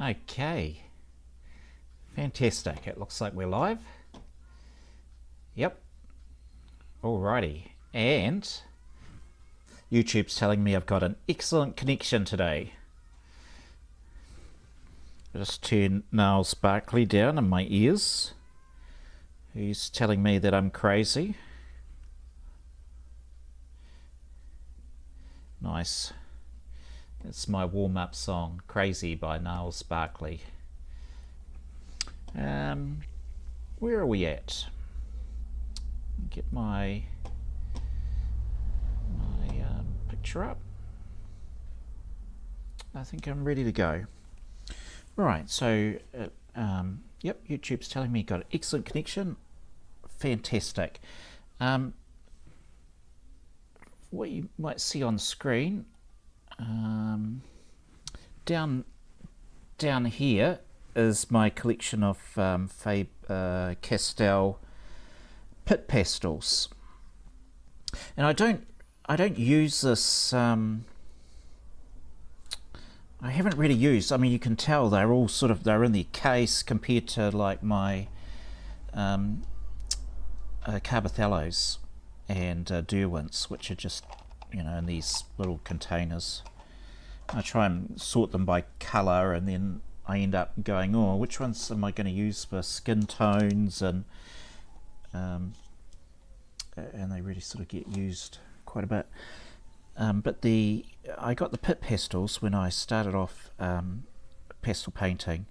Okay, fantastic. It looks like we're live. Yep. Alrighty. And YouTube's telling me I've got an excellent connection today. I just turn Niall Sparkley down in my ears. He's telling me that I'm crazy. Nice. It's my warm-up song, Crazy by Niall Sparkley. Where are we at? Get my picture up. I think I'm ready to go. Right, so yep, YouTube's telling me got an excellent connection. Fantastic. What you might see on screen, down here is my collection of Pastel pit pastels, and I don't use this. I haven't really used. I mean, you can tell they're all they're in the case compared to like my Carbothellos and Derwents, which are just, you know, in these little containers. I try and sort them by colour, and then I end up going, oh, which ones am I going to use for skin tones, and they really sort of get used quite a bit. But I got the pit pastels when I started off pastel painting,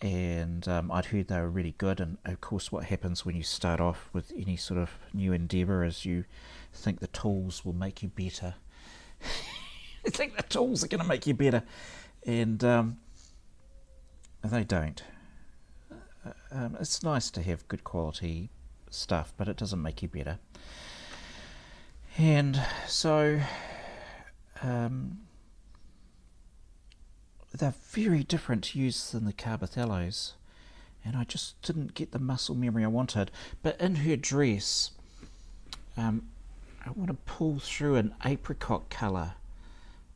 and I'd heard they were really good. And of course, what happens when you start off with any sort of new endeavour is you think the tools will make you better. You think the tools are going to make you better, and they don't. It's nice to have good quality stuff, but it doesn't make you better. And so they're very different to use than the Carbothellos, and I just didn't get the muscle memory I wanted. But in her dress, I want to pull through an apricot colour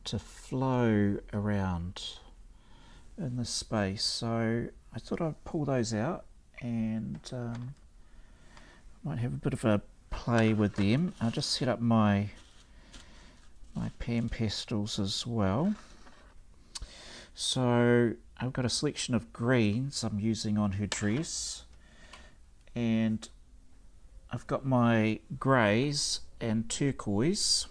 to flow around in the space, so I thought I'd pull those out, and I might have a bit of a play with them. I'll just set up my pan pastels as well. So I've got a selection of greens I'm using on her dress, and I've got my greys and turquoise,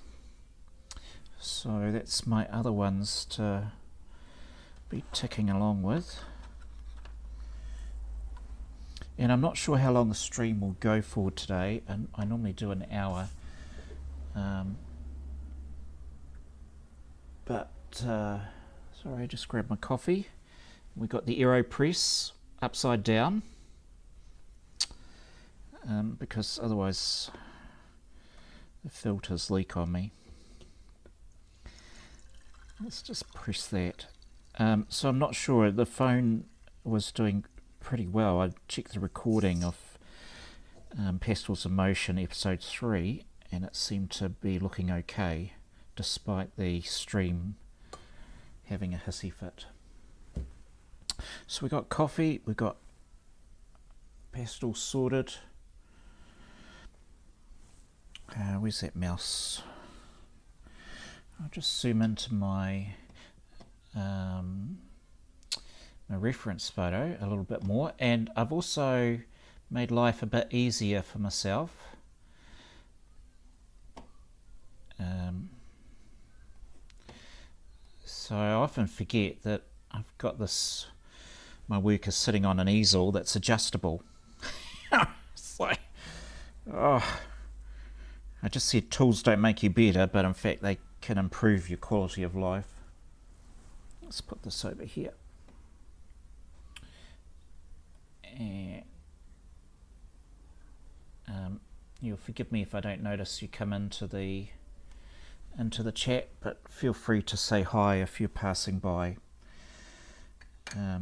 so that's my other ones to be ticking along with. And I'm not sure how long the stream will go for today, and I normally do an hour, sorry, I just grabbed my coffee. We got the AeroPress upside down, because otherwise the filters leak on me. Let's just press that. So I'm not sure, the phone was doing pretty well. I checked the recording of Pastels in Motion episode 3, and it seemed to be looking okay despite the stream having a hissy fit. So we got coffee, we got pastels sorted. Where's that mouse? I'll just zoom into my my reference photo a little bit more, and I've also made life a bit easier for myself. So I often forget that I've got this, my work is sitting on an easel that's adjustable. It's like, oh, I just said tools don't make you better, but in fact they can improve your quality of life. Let's put this over here. And you'll forgive me if I don't notice you come into the chat, but feel free to say hi if you're passing by. I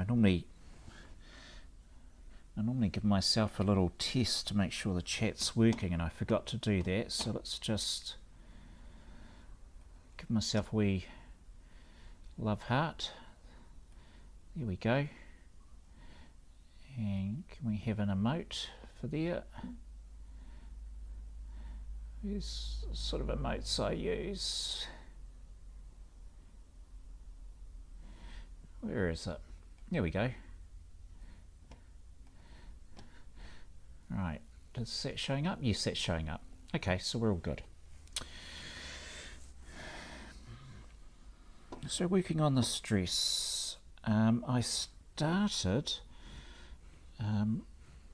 normally give myself a little test to make sure the chat's working, and I forgot to do that, so let's just give myself a wee love heart. There we go. And can we have an emote for there? These sort of emotes I use. Where is it? There we go. Right, is that showing up? Yes, that's showing up. Okay, so we're all good. So working on this dress, I started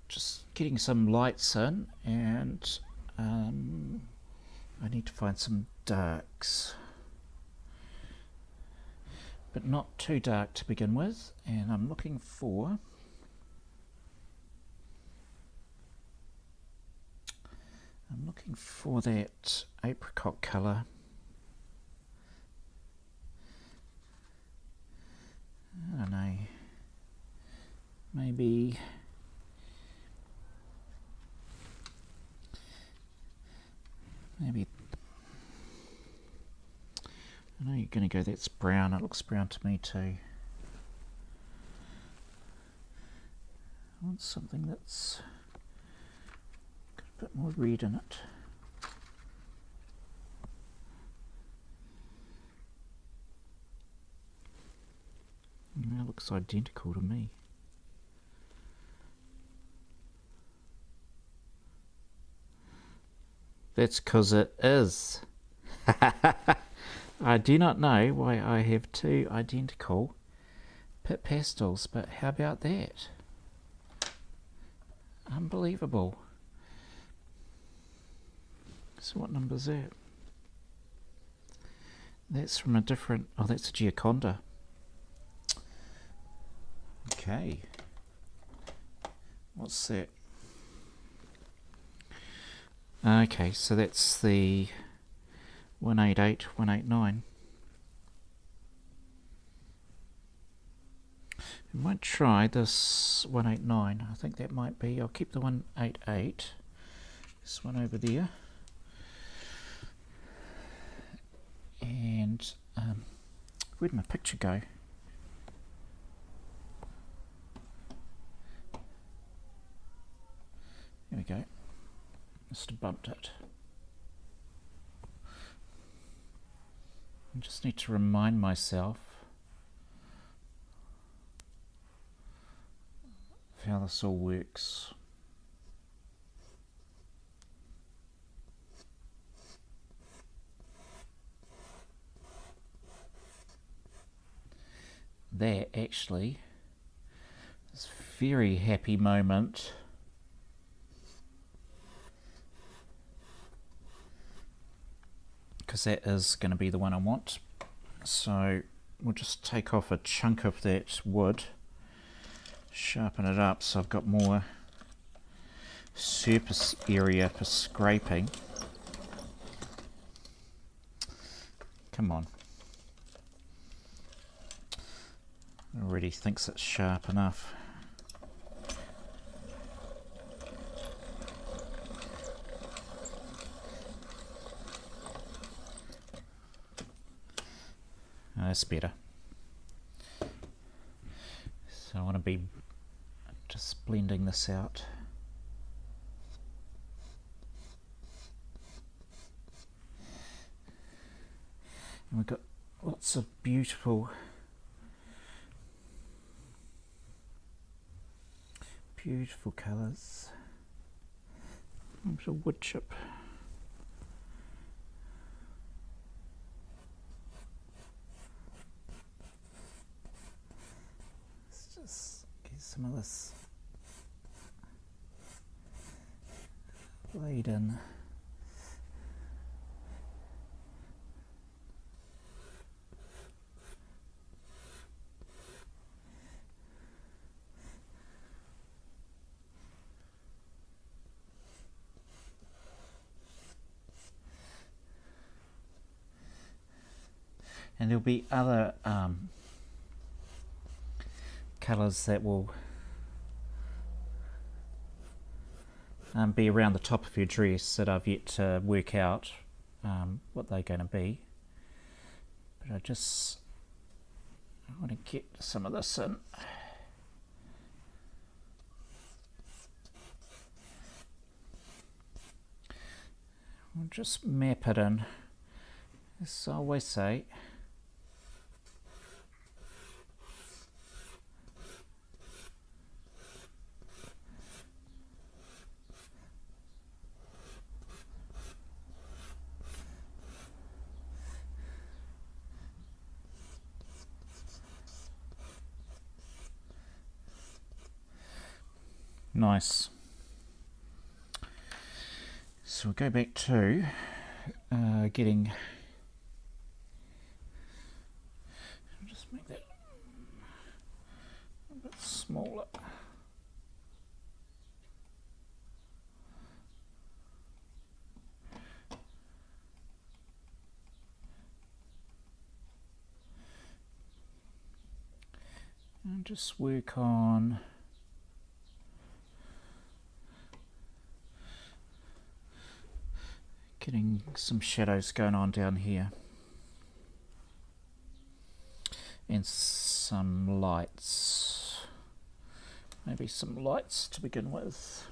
just getting some lights in, and I need to find some darks, but not too dark to begin with, and I'm looking for that apricot colour. I don't know, maybe I know you're going to go, that's brown, it looks brown to me too. I want something that's got a bit more red in it. That looks identical to me. That's because it is. I do not know why I have two identical Pit Pastels, but how about that? Unbelievable. So what number is that? That's from a different, oh, that's a Gioconda. Okay. What's that? Okay, so that's the 188, 189. We might try this 189. I think that might be, I'll keep the 188. This one over there. And where'd my picture go? There we go. Must have bumped it. I just need to remind myself of how this all works. There actually is a very happy moment. Because that is going to be the one I want. So we'll just take off a chunk of that wood, sharpen it up so I've got more surface area for scraping. Come on. It already thinks it's sharp enough. That's better. So I want to be just blending this out. And we've got lots of beautiful colours. A bit of wood chip. Some of this laid in. And there'll be other colours that will be around the top of your dress that I've yet to work out what they're going to be. But I want to get some of this in. We'll just map it in, as I always say. Nice. So we'll go back to getting, just make that a bit smaller. And just work on getting some shadows going on down here. And some lights. Maybe some lights to begin with.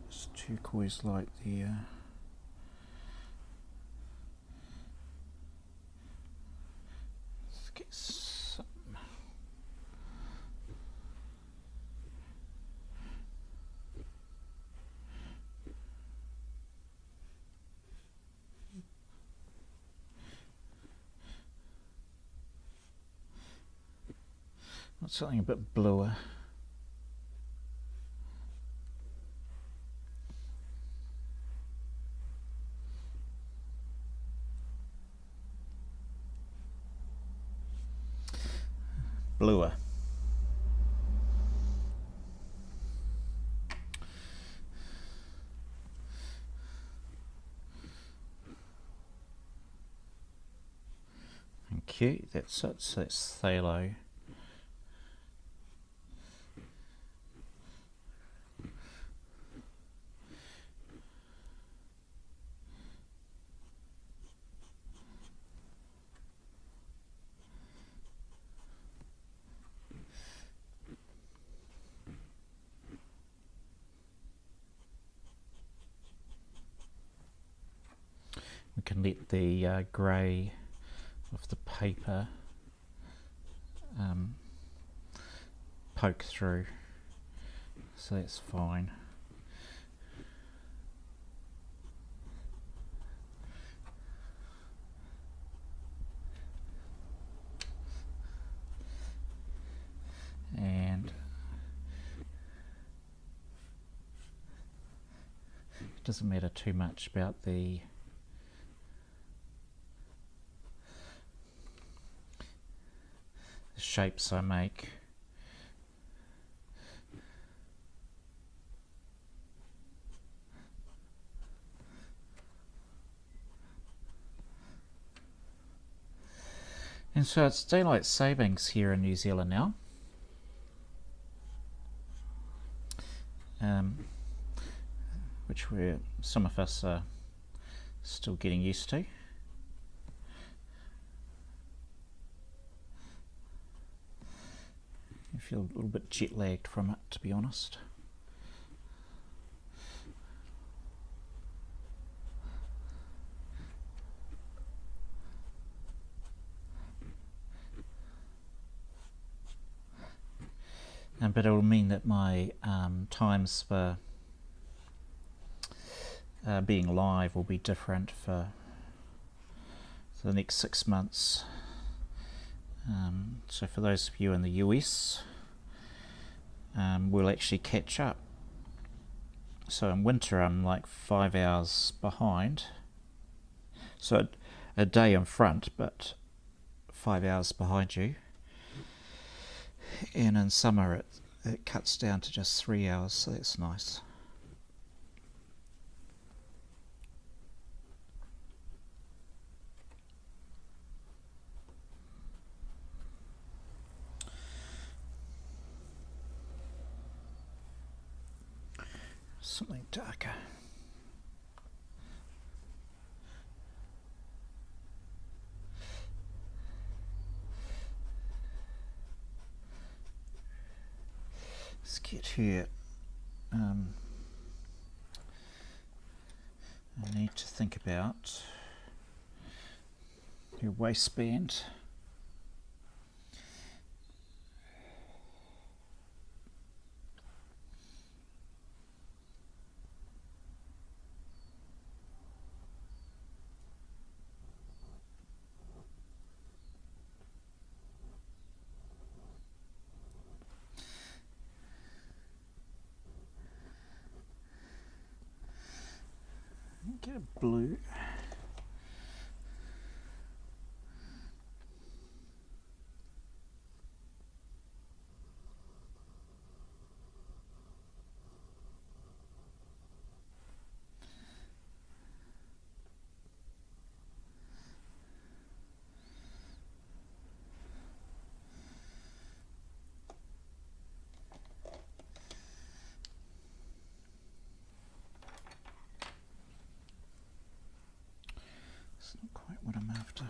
It's turquoise light there. Let's get some. Something a bit bluer. Bluer. Thank you. That's it. So that's phthalo. We can let the grey of the paper poke through, so that's fine. And it doesn't matter too much about the shapes I make. And so it's daylight savings here in New Zealand now. Which some of us are still getting used to. I feel a little bit jet lagged from it, to be honest. But it will mean that my times for being live will be different for the next 6 months. So for those of you in the US, we'll actually catch up. So in winter I'm like 5 hours behind. So a day in front, but 5 hours behind you. And in summer it cuts down to just 3 hours, so that's nice. something darker. Let's get here. I need to think about your waistband. Get a blue. It's not quite what I'm after.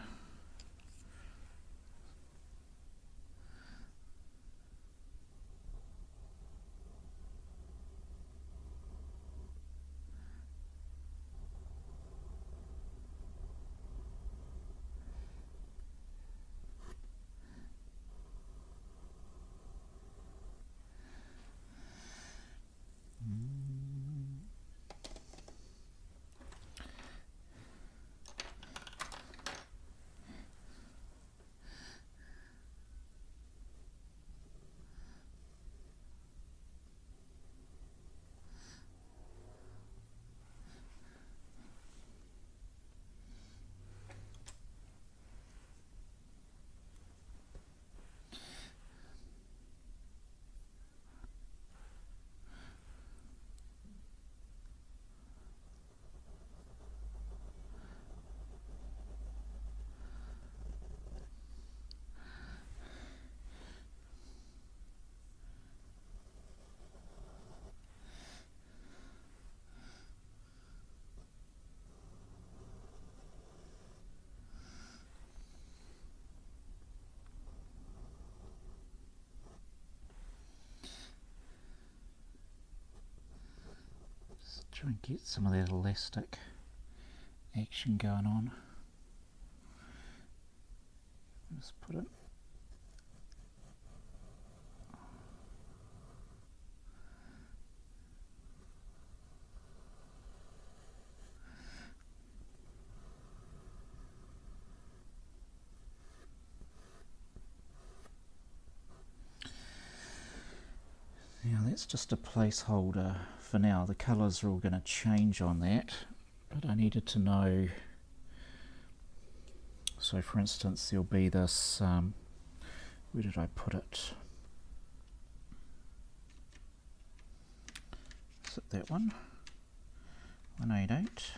Try and get some of that elastic action going on. Just put it. Now that's just a placeholder for now. The colours are all going to change on that, but I needed to know. So for instance, there'll be this, where did I put it? Is it that one? 188.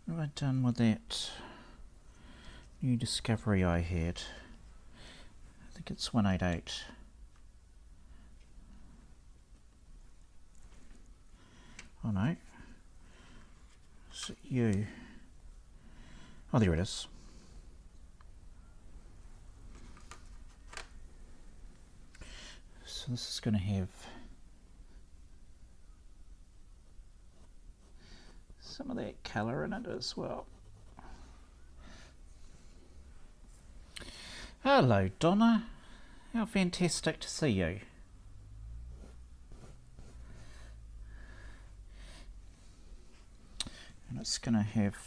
What have I done with that new discovery I had? I think it's 188. Oh no. Is it you? Oh, there it is. So this is going to have some of that colour in it as well. Hello, Donna. How fantastic to see you. And it's going to have,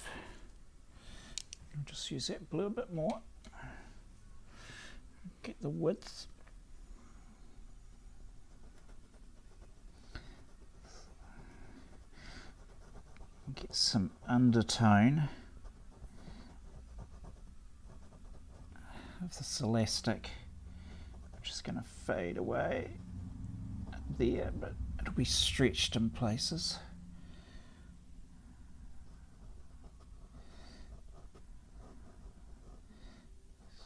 I'll just use that blue a bit more, get the width. Get some undertone of this elastic, which is going to fade away there, but it'll be stretched in places.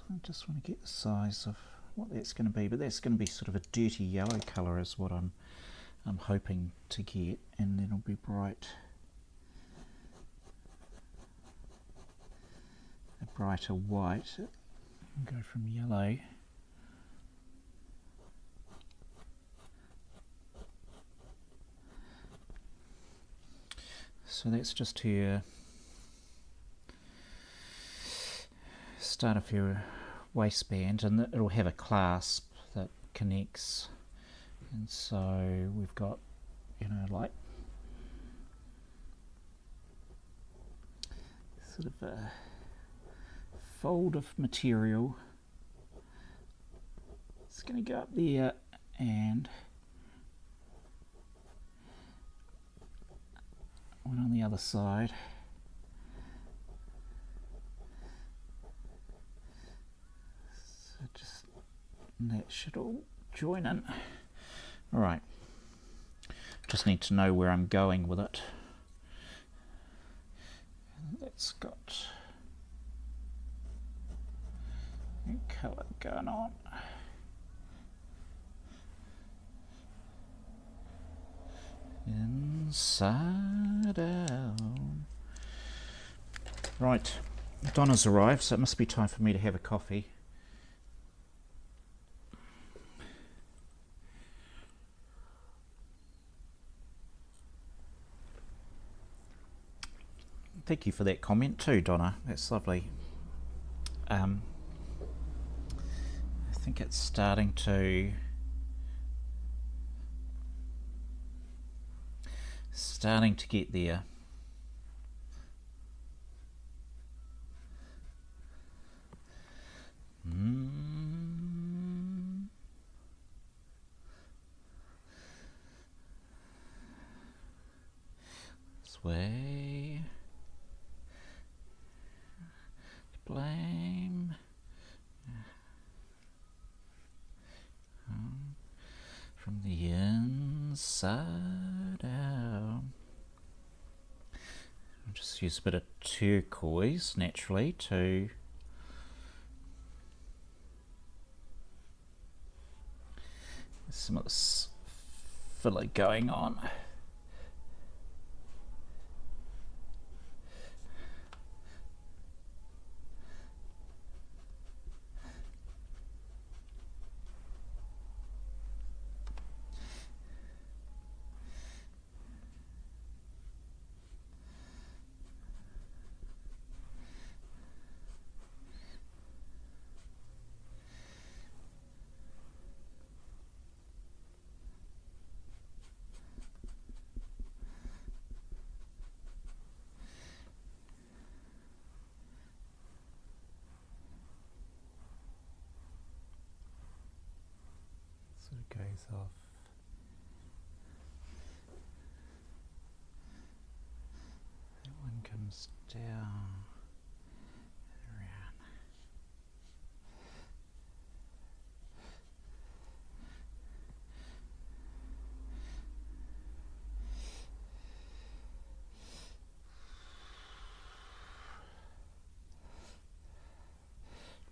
I just want to get the size of what that's going to be, but that's going to be sort of a dirty yellow colour is what I'm I'm hoping to get, and then it'll be bright. A brighter white. Go from yellow. So that's just her start of your waistband, and it'll have a clasp that connects, and so we've got, you know, like sort of a fold of material. It's going to go up there and one on the other side. So just that should all join in. Alright, just need to know where I'm going with it. That's got a colour going on. Inside out. Right, Donna's arrived, so it must be time for me to have a coffee. Thank you for that comment too, Donna. That's lovely. I think it's starting to get there. This way. Blame. From the inside out. I'll just use a bit of turquoise naturally to some of this filler going on. Goes off. That one comes down and around.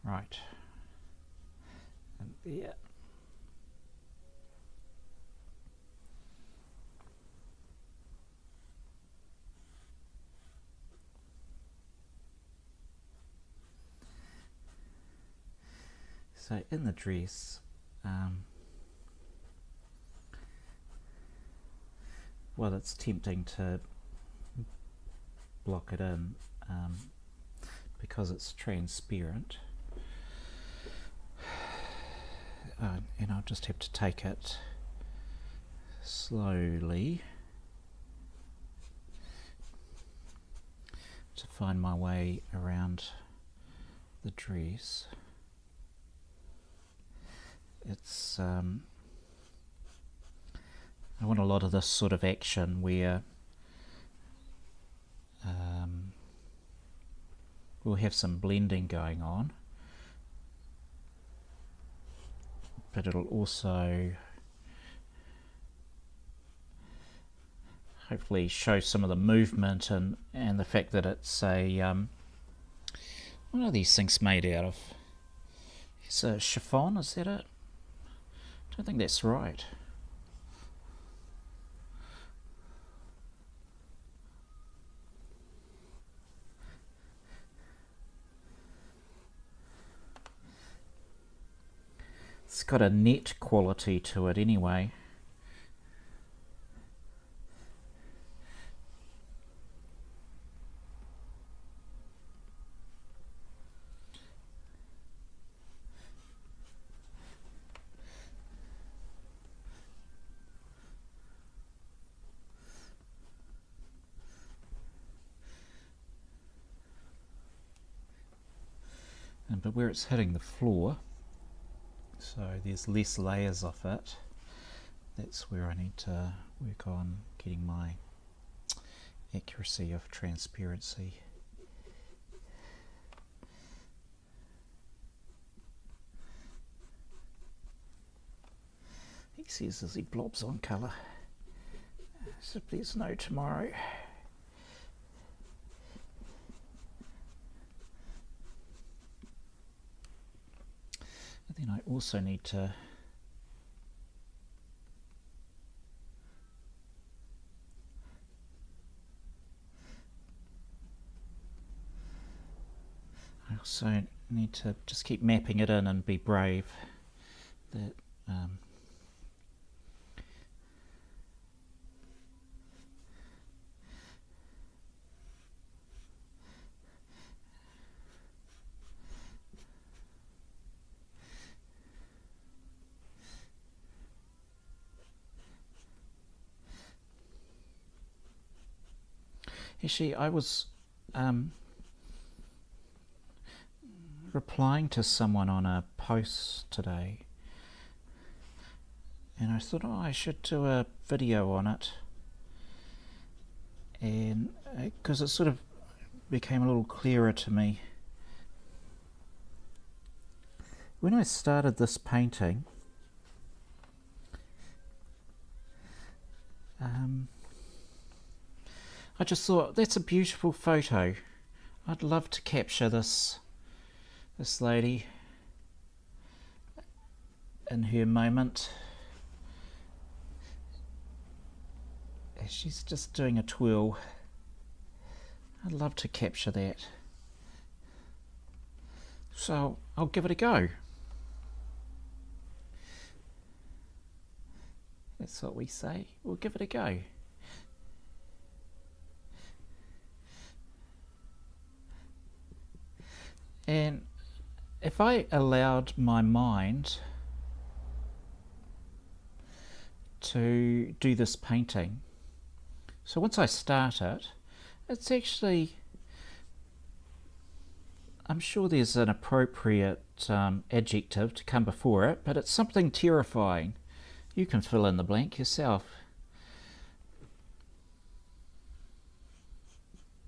Right. And there. So in the dress, well, it's tempting to block it in because it's transparent, and I'll just have to take it slowly to find my way around the dress. It's I want a lot of this sort of action where we'll have some blending going on, but it'll also hopefully show some of the movement and the fact that it's a what are these things made out of? It's a chiffon, is that it? I don't think that's right. It's got a net quality to it anyway. But where it's hitting the floor, so there's less layers of it, that's where I need to work on getting my accuracy of transparency. He says as he blobs on colour, as if there's no tomorrow. Then I also need to just keep mapping it in and be brave that actually, I was replying to someone on a post today, and I thought, I should do a video on it, and because it sort of became a little clearer to me. When I started this painting, I just thought, that's a beautiful photo. I'd love to capture this lady in her moment. She's just doing a twirl. I'd love to capture that. So I'll give it a go. That's what we say. We'll give it a go. And if I allowed my mind to do this painting, so once I start it, it's actually, I'm sure there's an appropriate adjective to come before it, but it's something terrifying. You can fill in the blank yourself.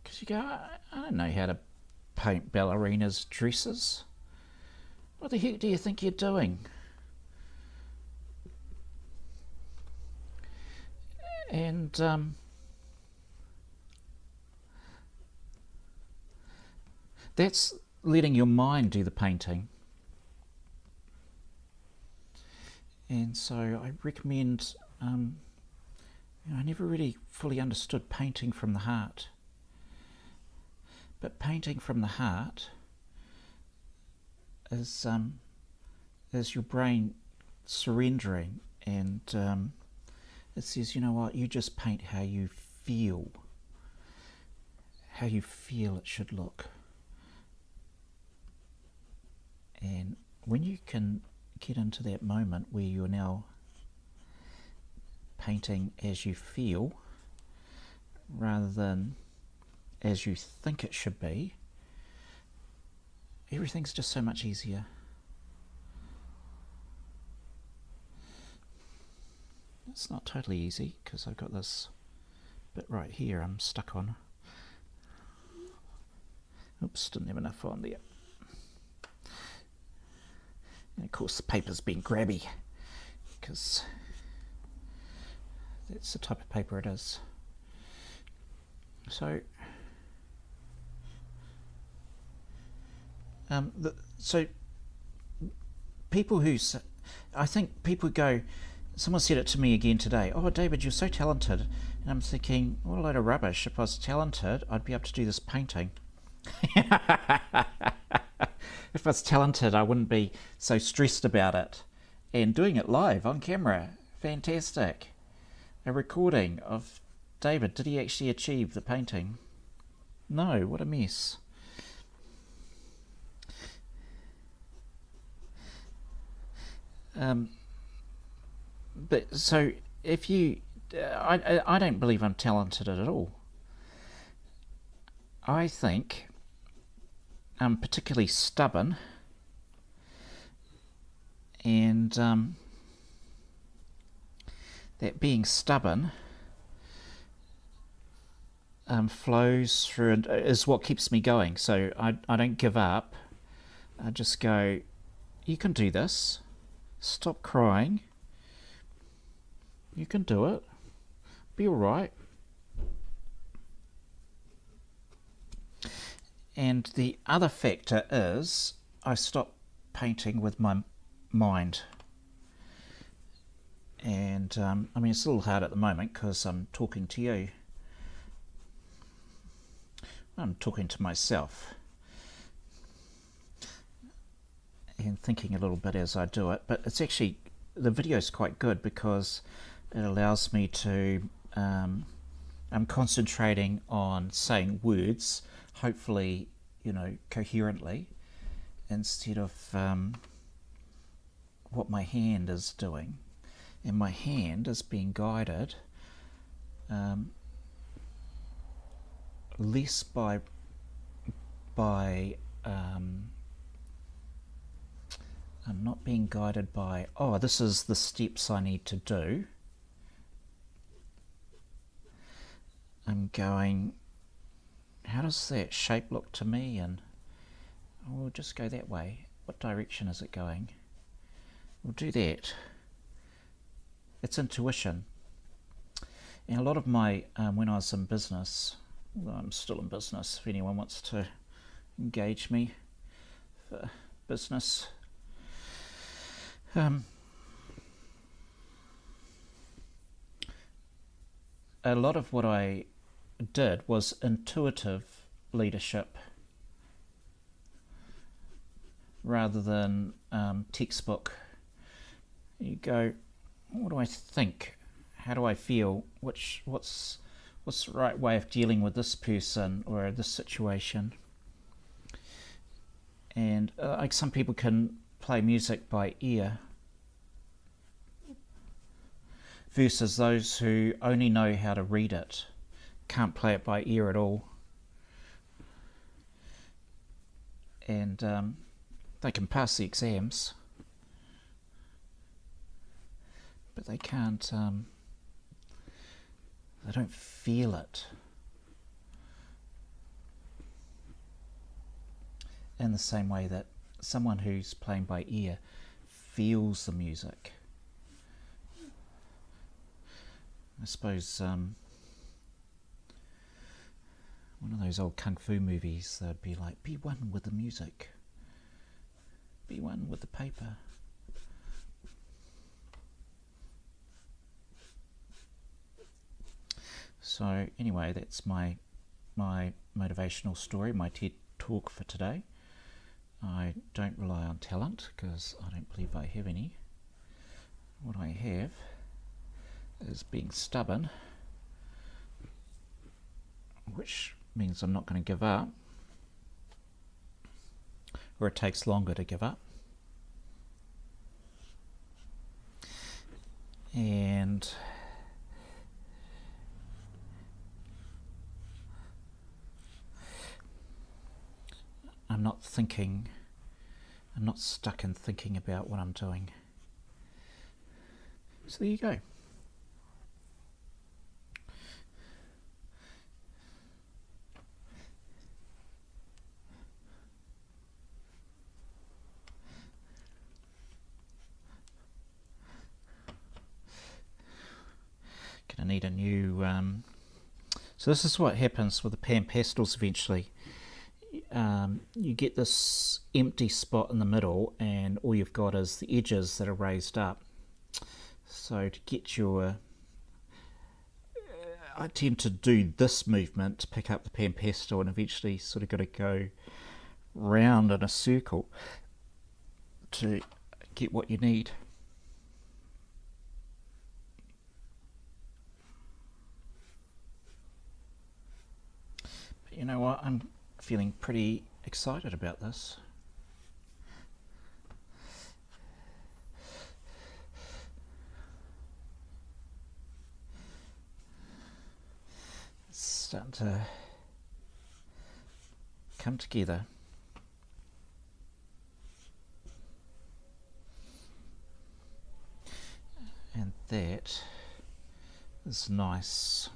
Because you go, I don't know how to paint ballerinas' dresses. What the heck do you think you're doing? And that's letting your mind do the painting. And so I recommend, I never really fully understood painting from the heart. But painting from the heart is your brain surrendering, and it says, you know what, you just paint how you feel it should look. And when you can get into that moment where you're now painting as you feel rather than as you think it should be, everything's just so much easier. It's not totally easy because I've got this bit right here I'm stuck on. Oops, didn't have enough on there. And of course the paper's been grabby because that's the type of paper it is. So so people who, I think people go, someone said it to me again today, oh David, you're so talented, and I'm thinking, what a load of rubbish. If I was talented, I'd be able to do this painting. If I was talented, I wouldn't be so stressed about it. and doing it live on camera. Fantastic. A recording of David. Did he actually achieve the painting? No, what a mess. But so if you, I don't believe I'm talented at all. I think I'm particularly stubborn, and that being stubborn flows through and is what keeps me going. So I don't give up. I just go, you can do this. Stop crying. You can do it. Be alright. And the other factor is I stop painting with my mind. And I mean, it's a little hard at the moment because I'm talking to you. I'm talking to myself and thinking a little bit as I do it, but it's actually, the video is quite good because it allows me to, I'm concentrating on saying words, hopefully, you know, coherently, instead of what my hand is doing. And my hand is being guided less by I'm not being guided by, oh, this is the steps I need to do. I'm going, how does that shape look to me? And we'll just go that way. What direction is it going? We'll do that. It's intuition. And a lot of my, when I was in business, well, I'm still in business if anyone wants to engage me for business. A lot of what I did was intuitive leadership rather than textbook. You go, what do I think? How do I feel? What's the right way of dealing with this person or this situation? And like some people can play music by ear versus those who only know how to read it, can't play it by ear at all. And they can pass the exams, but they can't, they don't feel it in the same way that someone who's playing by ear feels the music. I suppose one of those old kung fu movies, they'd be like, be one with the music, be one with the paper. So anyway, that's my motivational story, my TED talk for today. I don't rely on talent because I don't believe I have any. What I have is being stubborn, which means I'm not going to give up, or it takes longer to give up. And I'm not stuck in thinking about what I'm doing. So there you go. Gonna need a new so this is what happens with the Pastels eventually. You get this empty spot in the middle and all you've got is the edges that are raised up. So to get your, I tend to do this movement to pick up the pastel and eventually sort of got to go round in a circle to get what you need. you know what, I'm feeling pretty excited about this. It's starting to come together. And that is nice.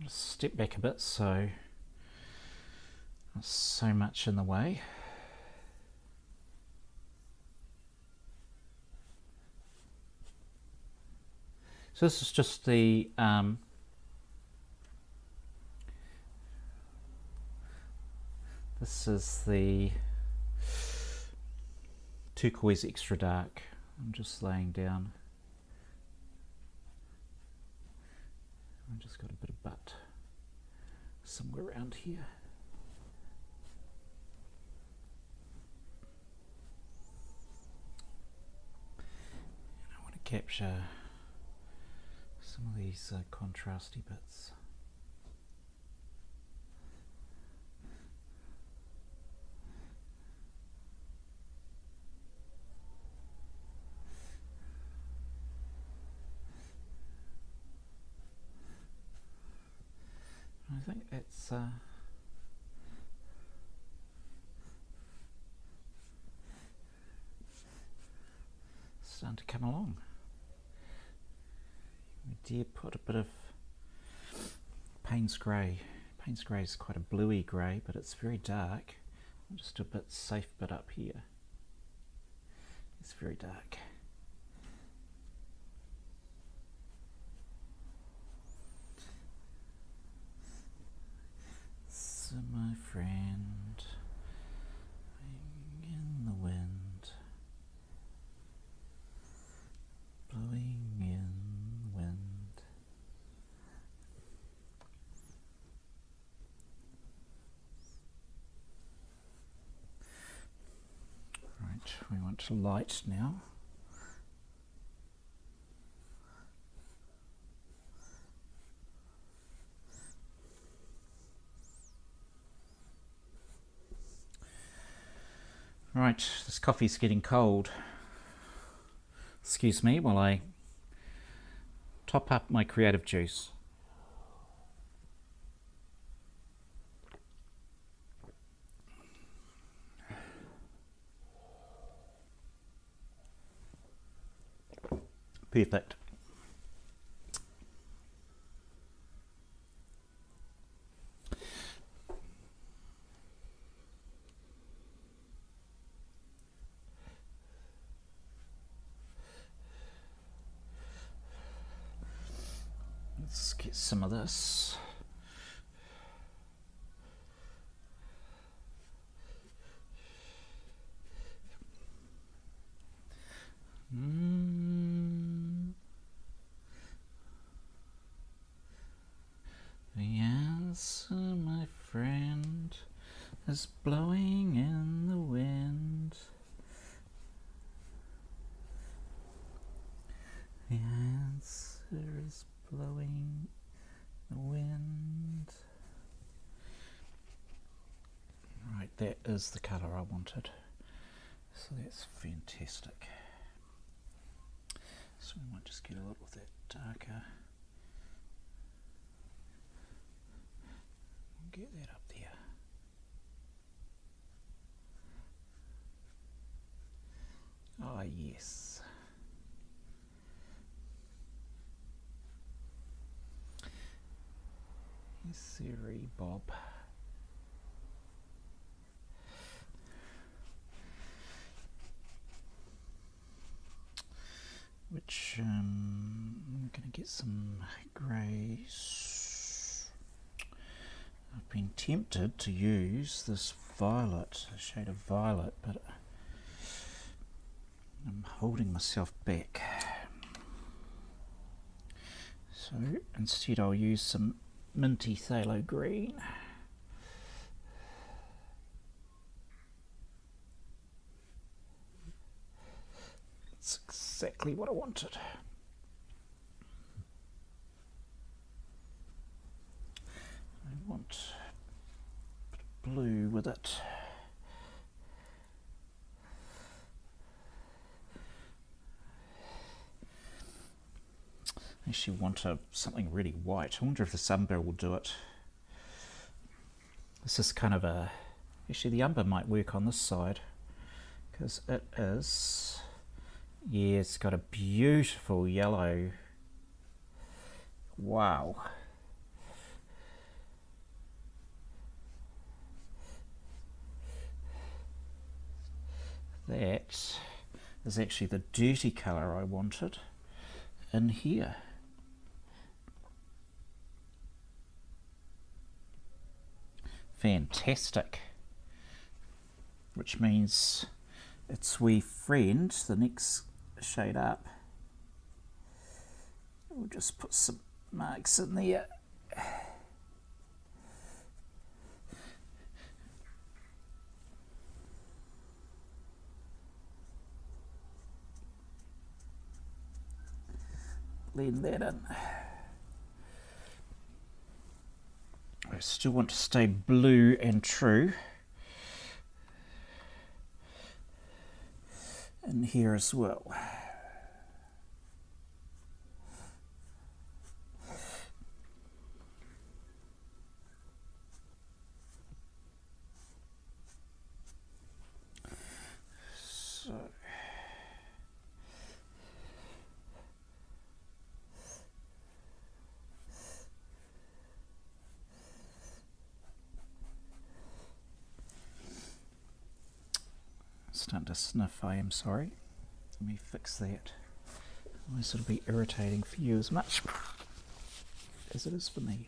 Step back a bit so not so much in the way. So this is just the this is the turquoise extra dark. I'm just laying down. I've just got a bit of butt somewhere around here. And I want to capture some of these contrasty bits. I think it's starting to come along. We did put a bit of Payne's grey. Payne's grey is quite a bluey grey, but it's very dark. Just a bit safe bit up here. It's very dark. So my friend, in the wind, blowing in the wind. Right, we want to light now. Right, this coffee's getting cold. Excuse me while I top up my creative juice. Perfect. Let's get some of this. The answer, my friend, is blowing in the wind. The answer is blowing the wind. Right, that is the colour I wanted. So that's fantastic. So we might just get a little of that darker. We'll get that up there. Oh yes. Yes, sirree, Bob. Which I'm going to get some greys. I've been tempted to use this violet, a shade of violet, but I'm holding myself back. So instead I'll use some minty phthalo green. It's exactly what I wanted. I want a bit of blue with it. I actually want something really white. I wonder if this umber will do it. This is kind of a... Actually, the umber might work on this side because it is... Yeah, it's got a beautiful yellow. Wow. That is actually the dirty colour I wanted in here. Fantastic. Which means its wee friend, the next shade up. We'll just put some marks in there. Blend that in. I still want to stay blue and true in here as well. So starting to sniff, I am sorry. Let me fix that. Otherwise it'll be irritating for you as much as it is for me.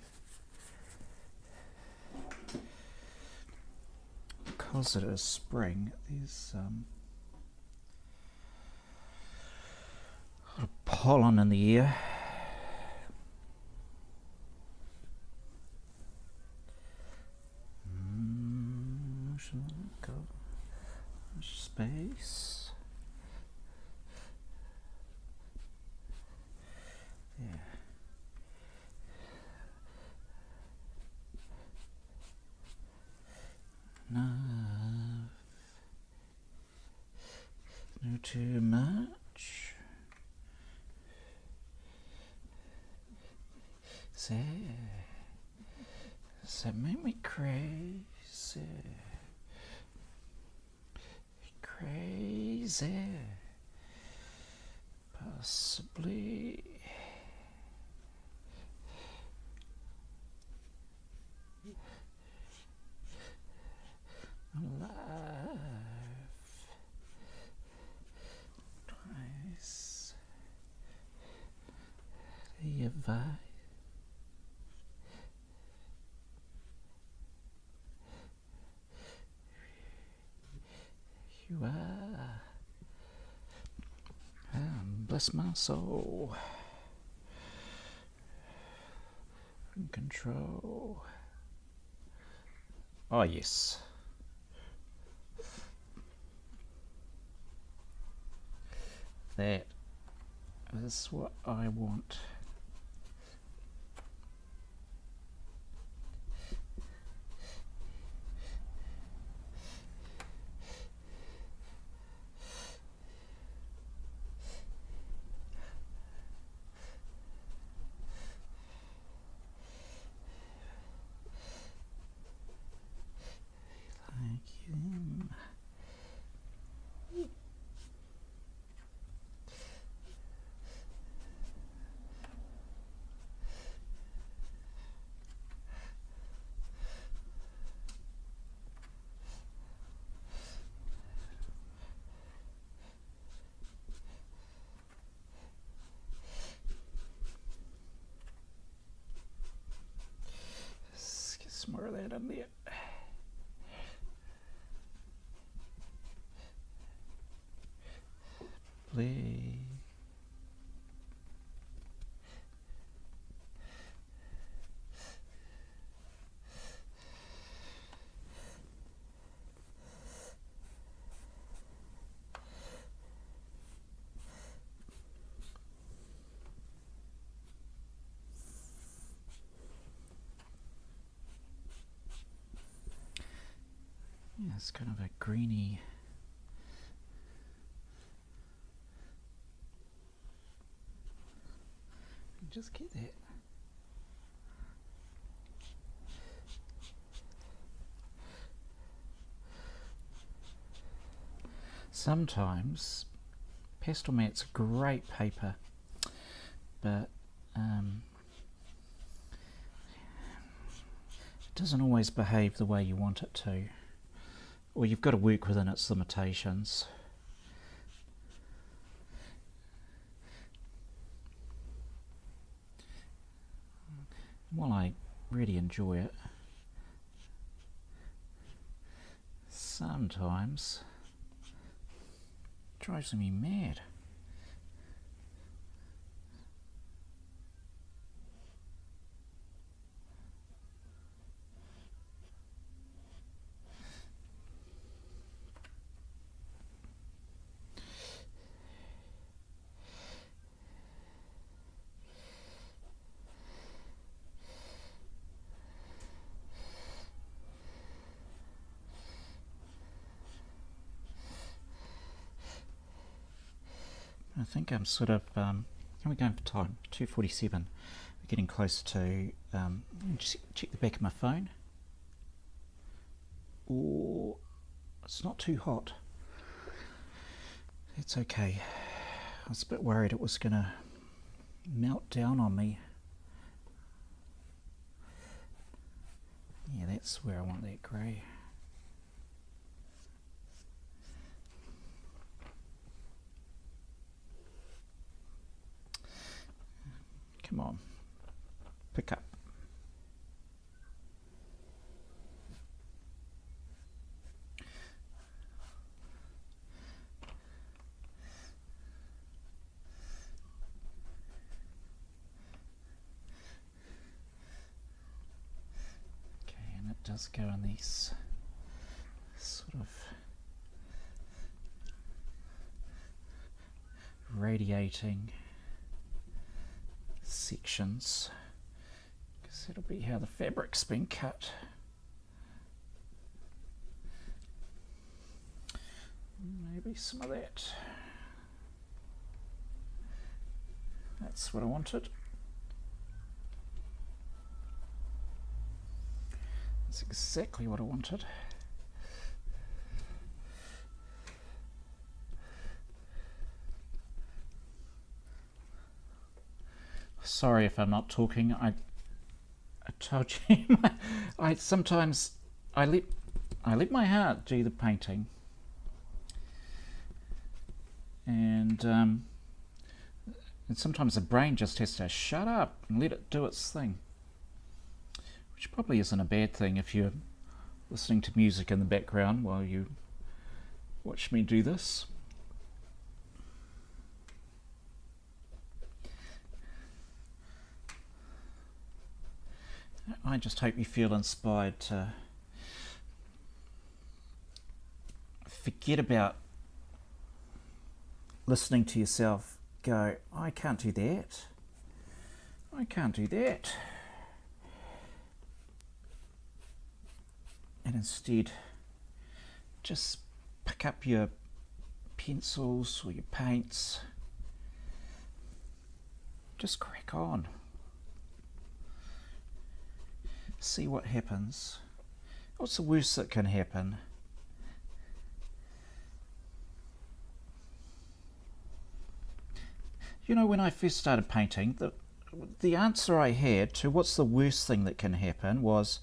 Because it is spring, there's a lot of pollen in the air. Go space. Yeah. Enough. No too much. Does that make me crazy? Crazy. Possibly. Alive. Twice. The vibe. You are. Bless my soul. In control. Oh yes. That is what I want. some more of that in there. Play. Yeah, it's kind of a greeny. Just get that. Sometimes pastel mat's great paper, but it doesn't always behave the way you want it to, or you've got to work within its limitations. While I really enjoy it, sometimes it drives me mad. I think I'm sort of, how are we going for time? 2:47. We're getting close to, just check the back of my phone. Oh, it's not too hot. It's okay. I was a bit worried it was going to melt down on me. Yeah, that's where I want that grey. Come on, pick up. Okay, and it does go in these sort of radiating sections, because that'll be how the fabric's been cut. Maybe some of that. That's what I wanted. That's exactly what I wanted. Sorry if I'm not talking. I told you I sometimes let my heart do the painting, and sometimes the brain just has to shut up and let it do its thing, which probably isn't a bad thing if you're listening to music in the background while you watch me do this. I just hope you feel inspired to forget about listening to yourself go, I can't do that, I can't do that, and instead just pick up your pencils or your paints, just crack on. See what happens. What's the worst that can happen? You know, when I first started painting, the answer I had to what's the worst thing that can happen was,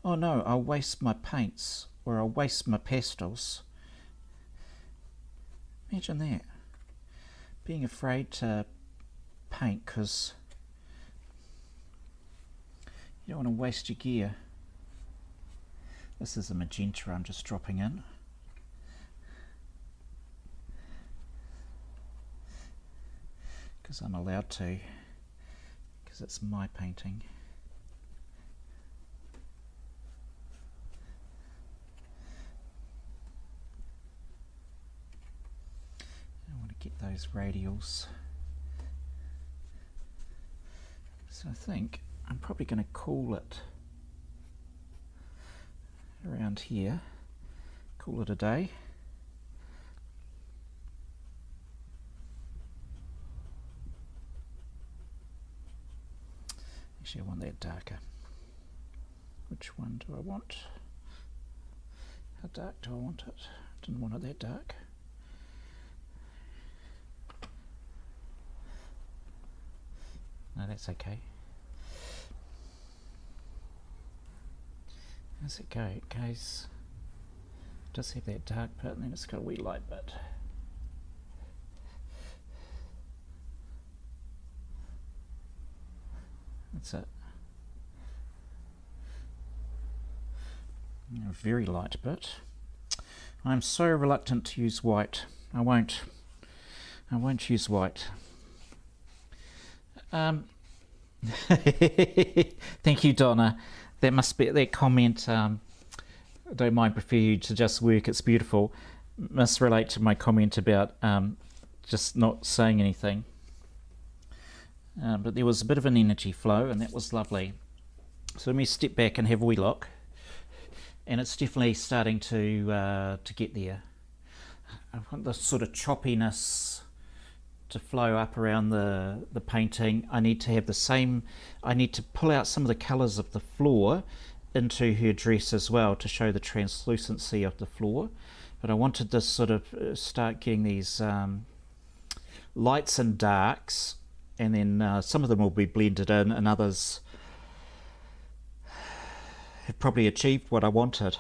oh no, I'll waste my paints, or I'll waste my pastels. Imagine that. Being afraid to paint because you don't want to waste your gear. This is a magenta I'm just dropping in. Because I'm allowed to, because it's my painting. I want to get those radials. So I think I'm probably going to call it around here, call it a day. Actually, I want that darker. Which one do I want? How dark do I want it? Didn't want it that dark. No, that's okay. How's it go? It goes, it does have that dark bit, and then it's got a wee light bit. That's it. A very light bit. I'm so reluctant to use white. I won't use white. Thank you, Donna. That must be that comment. I don't mind, prefer you to just work. It's beautiful. Must relate to my comment about just not saying anything. But there was a bit of an energy flow, and that was lovely. So let me step back and have a wee look. And it's definitely starting to get there. I want the sort of choppiness to flow up around the painting. I need to have the same, I need to pull out some of the colours of the floor into her dress as well to show the translucency of the floor. But I wanted to sort of start getting these lights and darks, and then some of them will be blended in, and others have probably achieved what I wanted.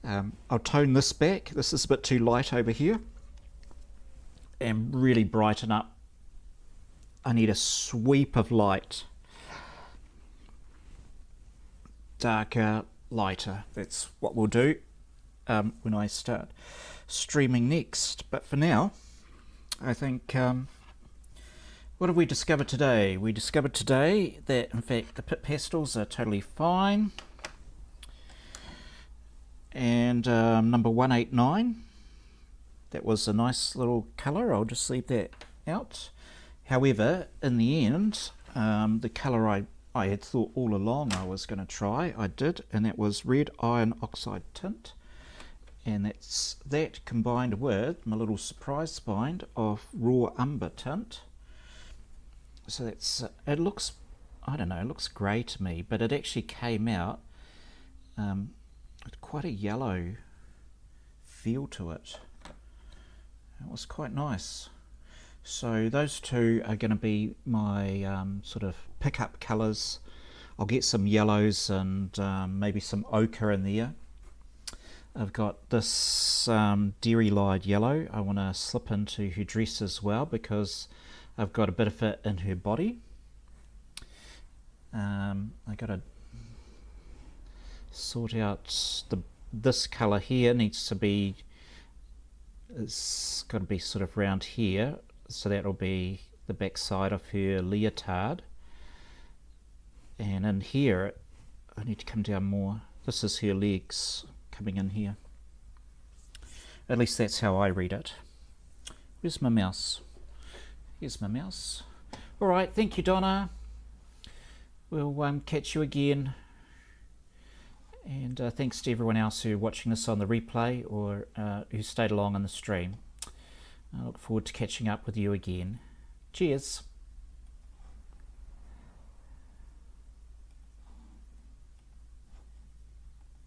I'll tone this back. This is a bit too light over here, and really brighten up. I need a sweep of light. Darker, lighter. That's what we'll do when I start streaming next. But for now, I think, what have we discovered today? We discovered today that, in fact, the pit pastels are totally fine. And number 189, that was a nice little colour. I'll just leave that out. However, in the end, the colour I had thought all along I was going to try, I did, and that was red iron oxide tint. And that's that combined with my little surprise find of raw umber tint. So that's, it looks, I don't know, it looks grey to me, but it actually came out with quite a yellow feel to it. It was quite nice. So those two are going to be my sort of pickup colours. I'll get some yellows and maybe some ochre in there. I've got this dairy lied yellow I want to slip into her dress as well, because I've got a bit of it in her body. I got to sort out this colour here. Needs to be, it's got to be sort of round here, so that'll be the back side of her leotard. And in here I need to come down more. This is her legs coming in here. At least that's how I read it. Where's my mouse? Here's my mouse. Alright, thank you, Donna. We'll catch you again. And thanks to everyone else who are watching this on the replay, or who stayed along on the stream. I look forward to catching up with you again. Cheers.